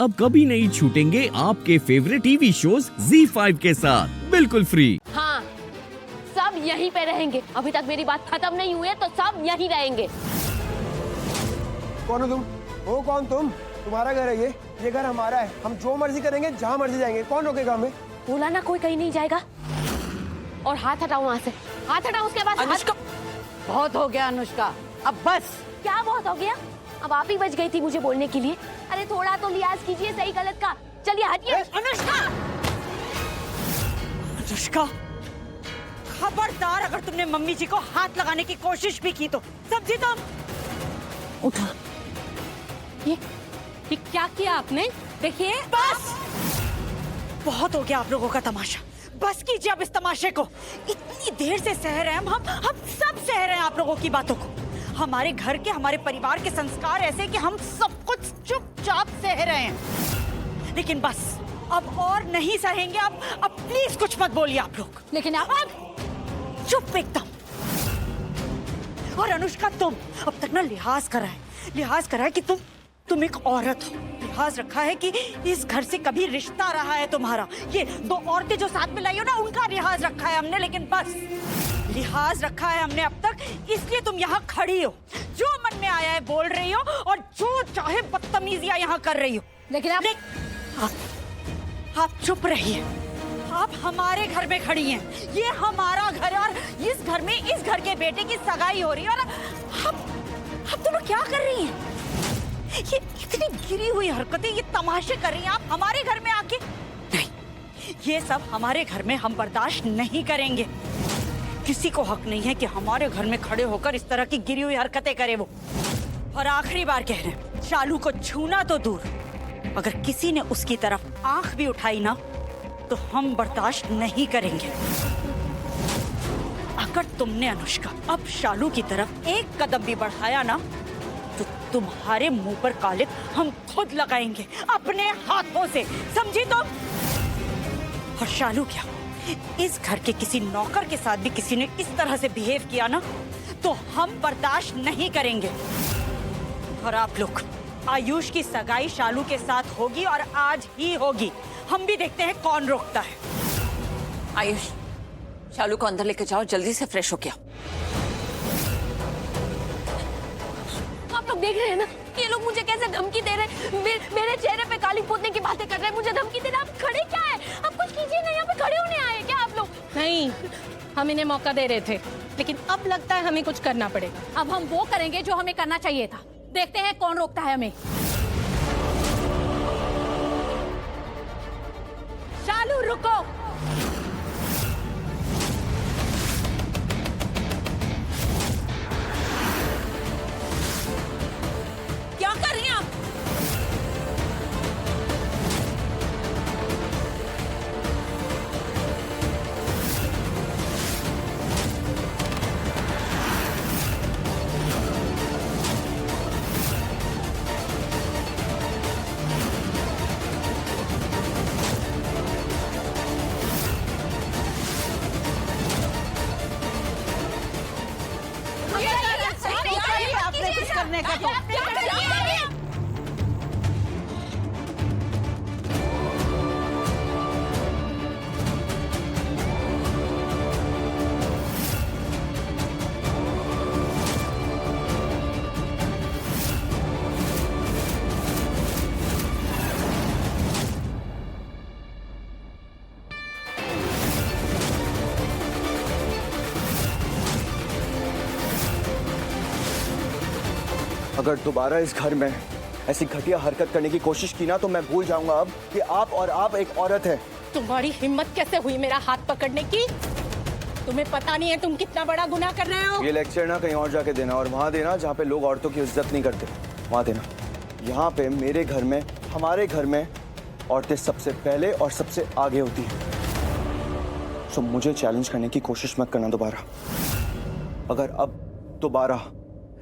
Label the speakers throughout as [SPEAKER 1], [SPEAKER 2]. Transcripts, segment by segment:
[SPEAKER 1] अब कभी नहीं छूटेंगे आपके फेवरेट टीवी शोज ZEE5 के साथ बिल्कुल फ्री।
[SPEAKER 2] हाँ, सब यहीं पे रहेंगे। अभी तक मेरी बात खत्म नहीं हुई है तो सब यहीं रहेंगे।
[SPEAKER 3] कौन हो तुम? हो कौन तुम? तुम्हारा घर है ये घर हमारा है। हम जो मर्जी करेंगे, जहाँ मर्जी जाएंगे। कौन रोकेगा हमें?
[SPEAKER 2] बोला ना कोई कहीं नहीं जाएगा। और हाथ हटाओ वहाँ से, हाथ हटाओ। उसके बाद
[SPEAKER 4] अनुष्का, बहुत हो गया अनुष्का, अब बस।
[SPEAKER 2] क्या बहुत हो गया? अब आप ही बच गई थी मुझे बोलने के लिए। अरे थोड़ा तो लिहाज कीजिए सही गलत का। चलिए हटिए।
[SPEAKER 4] अनुष्का, अनुष्का, खबरदार अगर तुमने मम्मी जी को हाथ लगाने की कोशिश भी की तो। समझी तुम?
[SPEAKER 2] उठा। ये क्या किया आपने? देखिए
[SPEAKER 4] बस, बहुत हो गया आप लोगों का तमाशा। बस कीजिए अब इस तमाशे को। इतनी देर से सह रहे हैं हम सब सह रहे हैं आप लोगों की बातों को। हमारे घर के, हमारे परिवार के संस्कार ऐसे कि हम सब कुछ चुपचाप सह रहे हैं। लेकिन बस अब और नहीं सहेंगे। अब प्लीज कुछ मत बोलिए आप लोग।
[SPEAKER 2] लेकिन आप
[SPEAKER 4] अब चुप एकदम। और अनुष्का, तुम अब तक ना लिहाज करा है कि तुम एक औरत हो। लिहाज रखा है कि इस घर से कभी रिश्ता रहा है तुम्हारा। ये दो औरतें जो साथ में लाई हो ना, उनका लिहाज रखा है हमने। लेकिन बस लिहाज रखा है हमने अब तक, इसलिए तुम यहाँ खड़ी हो, जो मन में आया है बोल रही हो और जो चाहे बदतमीजियां यहाँ कर रही हो।
[SPEAKER 2] लेकिन
[SPEAKER 4] आप चुप रहिए। आप हमारे घर में खड़ी हैं। ये हमारा घर है और इस घर में इस घर के बेटे की सगाई हो रही है। और आप दोनों क्या कर रही हैं? ये इतनी गिरी हुई हरकतें, ये तमाशे कर रही हैं आप हमारे घर में आके। नहीं, ये सब हमारे घर में हम बर्दाश्त नहीं करेंगे। किसी को हक नहीं है कि हमारे घर में खड़े होकर इस तरह की गिरी हुई हरकतें करे वो। और आखिरी बार कह रहे हैं, शालू को छूना तो दूर, अगर किसी ने उसकी तरफ आंख भी उठाई ना तो हम बर्दाश्त नहीं करेंगे। अगर तुमने अनुष्का अब शालू की तरफ एक कदम भी बढ़ाया ना तो तुम्हारे मुंह पर कालिक हम खुद लगाएंगे अपने हाथों से। समझी तुम? और शालू क्या, इस घर के किसी नौकर के साथ भी किसी ने इस तरह से बिहेव किया ना तो हम बर्दाश्त नहीं करेंगे। और आप लोग, आयुष की सगाई शालू के साथ होगी और आज ही होगी। हम भी देखते हैं कौन रोकता है।
[SPEAKER 5] आयुष, शालू को अंदर लेके जाओ, जल्दी से फ्रेश हो गया।
[SPEAKER 2] आप लोग देख रहे हैं ना, ये लोग मुझे कैसे धमकी दे रहे हैं। मेरे चेहरे पे काली पोतने की बातें कर रहे हैं, मुझे धमकी दे रहे हैं। आप खड़े क्या है? आप कुछ कीजिए ना, यहाँ पे खड़े होने आए क्या आप लोग?
[SPEAKER 6] नहीं, हम इन्हें मौका दे रहे थे, लेकिन अब लगता है हमें कुछ करना पड़ेगा।
[SPEAKER 7] अब हम वो करेंगे जो हमें करना चाहिए था। देखते हैं कौन रोकता है हमें।
[SPEAKER 6] शालू रुको।
[SPEAKER 5] क्या कर रही हैं आप?
[SPEAKER 4] आपने कुछ करने का तो
[SPEAKER 3] अगर दोबारा इस घर में ऐसी घटिया हरकत करने की कोशिश की ना तो मैं भूल जाऊंगा अब कि आप एक औरत है।
[SPEAKER 6] तुम्हारी हिम्मत कैसे हुई मेरा हाथ पकड़ने की? तुम्हें पता नहीं है तुम कितना बड़ा गुनाह कर रहे हो?
[SPEAKER 3] ये लेक्चर ना कहीं और जाके देना, और वहाँ देना जहाँ पे लोग औरतों की इज्जत नहीं करते, वहाँ देना। यहाँ पे मेरे घर में, हमारे घर में औरतें सबसे पहले और सबसे आगे होती हैं। तो मुझे चैलेंज करने की कोशिश मत करना दोबारा। अगर अब दोबारा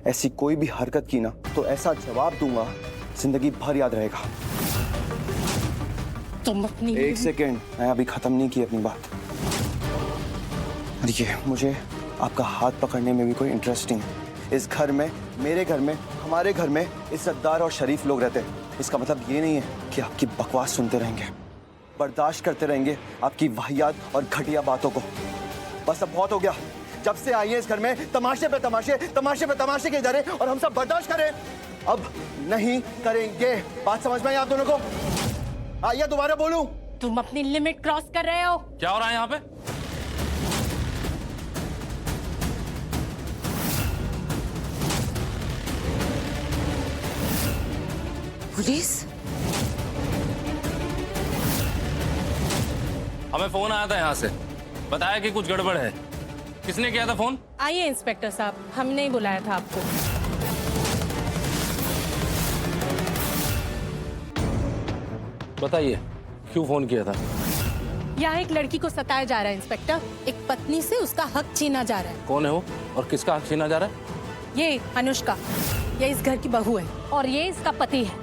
[SPEAKER 3] ऐसी कोई भी हरकत की ना तो ऐसा जवाब दूंगा जिंदगी भर याद रहेगा।
[SPEAKER 6] तुम अपनी
[SPEAKER 3] एक सेकेंड, मैं अभी खत्म नहीं की अपनी बात। देखिए, मुझे आपका हाथ पकड़ने में भी कोई इंटरेस्ट नहीं है। इस घर में, मेरे घर में, हमारे घर में इज्जतदार और शरीफ लोग रहते हैं। इसका मतलब ये नहीं है कि आपकी बकवास सुनते रहेंगे, बर्दाश्त करते रहेंगे आपकी वाहियात और घटिया बातों को। बस अब बहुत हो गया। जब से आई है इस घर में तमाशे पे तमाशे, तमाशे पे तमाशे किए जा रहे हैं और हम सब बर्दाश्त करें। अब नहीं करेंगे। बात समझ में आई आप दोनों को? आइए दोबारा बोलूं।
[SPEAKER 6] तुम अपनी लिमिट क्रॉस कर रहे हो।
[SPEAKER 8] क्या हो रहा है यहाँ पे?
[SPEAKER 5] पुलिस?
[SPEAKER 8] हमें फोन आया था यहाँ से, बताया कि कुछ गड़बड़ है। किसने किया था फोन?
[SPEAKER 6] आइए इंस्पेक्टर साहब, हमने ही बुलाया था आपको।
[SPEAKER 8] बताइए क्यों फोन किया था?
[SPEAKER 6] यहाँ एक लड़की को सताया जा रहा है इंस्पेक्टर। एक पत्नी से उसका हक छीना जा रहा है।
[SPEAKER 8] कौन है वो और किसका हक छीना जा रहा है?
[SPEAKER 6] ये अनुष्का, ये इस घर की बहू है।
[SPEAKER 7] और ये इसका पति है,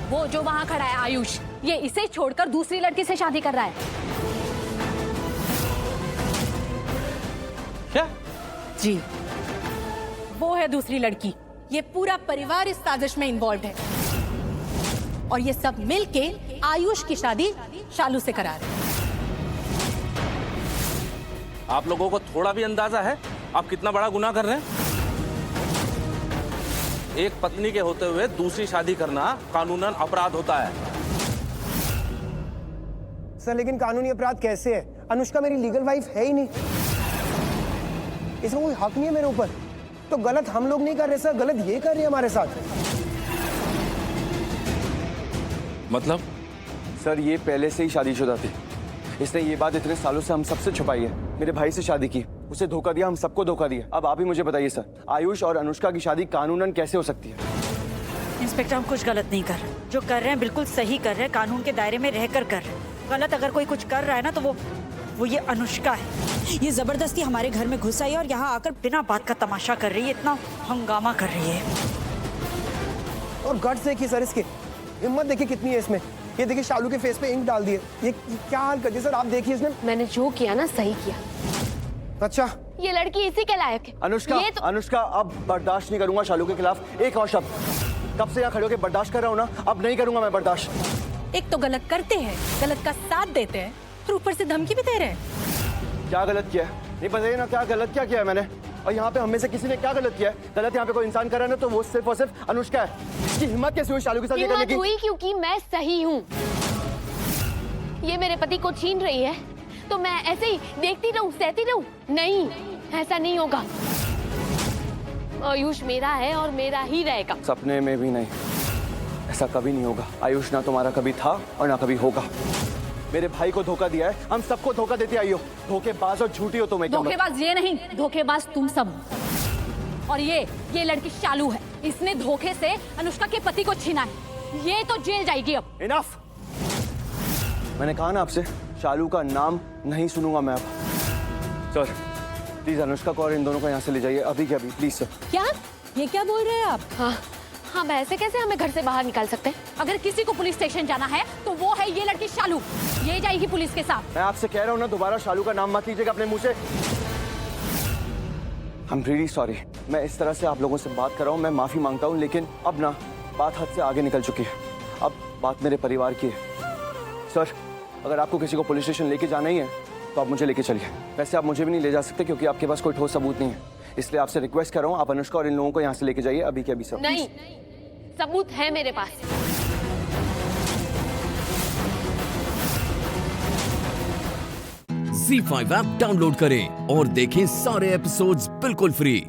[SPEAKER 7] वो जो वहाँ खड़ा है आयुष। ये इसे छोड़कर दूसरी लड़की से शादी कर रहा है।
[SPEAKER 8] क्या?
[SPEAKER 6] जी, वो है दूसरी लड़की। ये पूरा परिवार इस साजिश में इन्वॉल्व है और ये सब मिलके आयुष की शादी शालू से करा रहे हैं।
[SPEAKER 8] आप लोगों को थोड़ा भी अंदाजा है आप कितना बड़ा गुनाह कर रहे हैं? एक पत्नी के होते हुए दूसरी शादी करना कानूनन अपराध होता है।
[SPEAKER 9] सर लेकिन कानूनी अपराध कैसे है? अनुष्का मेरी लीगल वाइफ है ही नहीं, इसका कोई हक नहीं है मेरे ऊपर। तो गलत हम लोग नहीं कर रहे सर, गलत ये कर रही है हमारे साथ।
[SPEAKER 8] मतलब?
[SPEAKER 3] सर ये पहले से ही शादीशुदा थी। इसने ये बात इतने सालों से हम सबसे छुपाई है। मेरे भाई से शादी की, उसे धोखा दिया, हम सबको धोखा दिया। अब आप ही मुझे बताइए सर, आयुष और अनुष्का की शादी कानूनन कैसे हो सकती है?
[SPEAKER 4] इंस्पेक्टर, हम कुछ गलत नहीं कर रहे। जो कर रहे हैं बिल्कुल सही कर रहे हैं, कानून के दायरे में रहकर कर रहे हैं। गलत अगर कोई कुछ कर रहा है ना तो वो ये अनुष्का है। ये जबरदस्ती हमारे घर में घुस आई और यहाँ आकर बिना बात का तमाशा कर रही है, इतना हंगामा कर रही है।
[SPEAKER 9] और गट्स देखिए सर इसके, हिम्मत देखिए कितनी है इसमें। ये देखिए शालू के फेस पे इंक डाल दिए। ये क्या हाल कर दिया सर, आप देखिए इसने।
[SPEAKER 2] मैंने जो किया ना सही किया।
[SPEAKER 9] अच्छा,
[SPEAKER 2] ये लड़की इसी के लायक है।
[SPEAKER 3] अनुष्का,
[SPEAKER 2] ये तो...
[SPEAKER 3] अनुष्का अब बर्दाश्त नहीं करूंगा शालू के खिलाफ एक और शब्द। कब से यहाँ खड़े होकर बर्दाश्त कर रहा हूँ ना, अब नहीं करूंगा मैं बर्दाश्त।
[SPEAKER 6] एक तो गलत करते हैं, गलत का साथ देते हैं और ऊपर से धमकी भी दे रहे हैं।
[SPEAKER 3] क्या गलत किया है? नहीं बताइए ना, क्या गलत क्या किया है मैंने? और यहाँ पे हमें से किसी ने क्या गलत किया है? गलत यहाँ पे कोई इंसान कर रहा है ना तो वो सिर्फ और सिर्फ अनुष्का है। इसकी हिम्मत कैसे हुई शालू के साथ ये करने
[SPEAKER 2] हिम्मत
[SPEAKER 3] की?
[SPEAKER 2] हुई क्योंकि मैं सही हूँ। ये मेरे पति को छीन रही है तो मैं ऐसे ही देखती रहूं, सहती रहूं? नहीं, ऐसा नहीं होगा। आयुष मेरा है और मेरा ही रहेगा।
[SPEAKER 3] सपने में भी नहीं, ऐसा कभी नहीं होगा। आयुष ना तुम्हारा कभी था और ना कभी होगा। मेरे भाई को धोखा दिया है, हम सबको धोखा देती आई हो। धोखेबाज और झूठी हो तुम।
[SPEAKER 7] धोखेबाज ये नहीं, धोखेबाज तुम सब। और ये लड़की शालू है, इसने धोखे से अनुष्का के पति को छीना है। ये तो जेल जाएगी अब।
[SPEAKER 3] इनफ! मैंने कहा ना आपसे, शालू का नाम नहीं सुनूंगा मैं अब। सर प्लीज अनुष्का को और इन दोनों को यहाँ से ले जाइए अभी के अभी, प्लीज सर।
[SPEAKER 6] क्या? ये क्या बोल रहे हैं आप?
[SPEAKER 2] हाँ, ऐसे कैसे हमें घर से बाहर निकाल सकते हैं?
[SPEAKER 7] अगर किसी को पुलिस स्टेशन जाना है तो वो है ये लड़की शालू। ये जाएगी पुलिस के साथ।
[SPEAKER 3] मैं आपसे कह रहा हूँ ना, दोबारा शालू का नाम मत लीजिएगा अपने मुंह से। I'm really sorry। मैं इस तरह से आप लोगों से बात कर रहा हूँ, मैं माफी मांगता हूँ, लेकिन अब ना बात हद से आगे निकल चुकी है। अब बात मेरे परिवार की है। सर अगर आपको किसी को पुलिस स्टेशन लेके जाना ही है तो आप मुझे लेके चलिए। वैसे आप मुझे भी नहीं ले जा सकते क्योंकि आपके पास कोई ठोस सबूत नहीं है, इसलिए आपसे रिक्वेस्ट कर रहा हूँ आप अनुष्का और इन लोगों को यहाँ से लेके जाइए अभी के अभी। सर
[SPEAKER 2] नहीं, सबूत है मेरे पास।
[SPEAKER 1] Z5 ऐप डाउनलोड करें और देखें सारे एपिसोड्स बिल्कुल फ्री।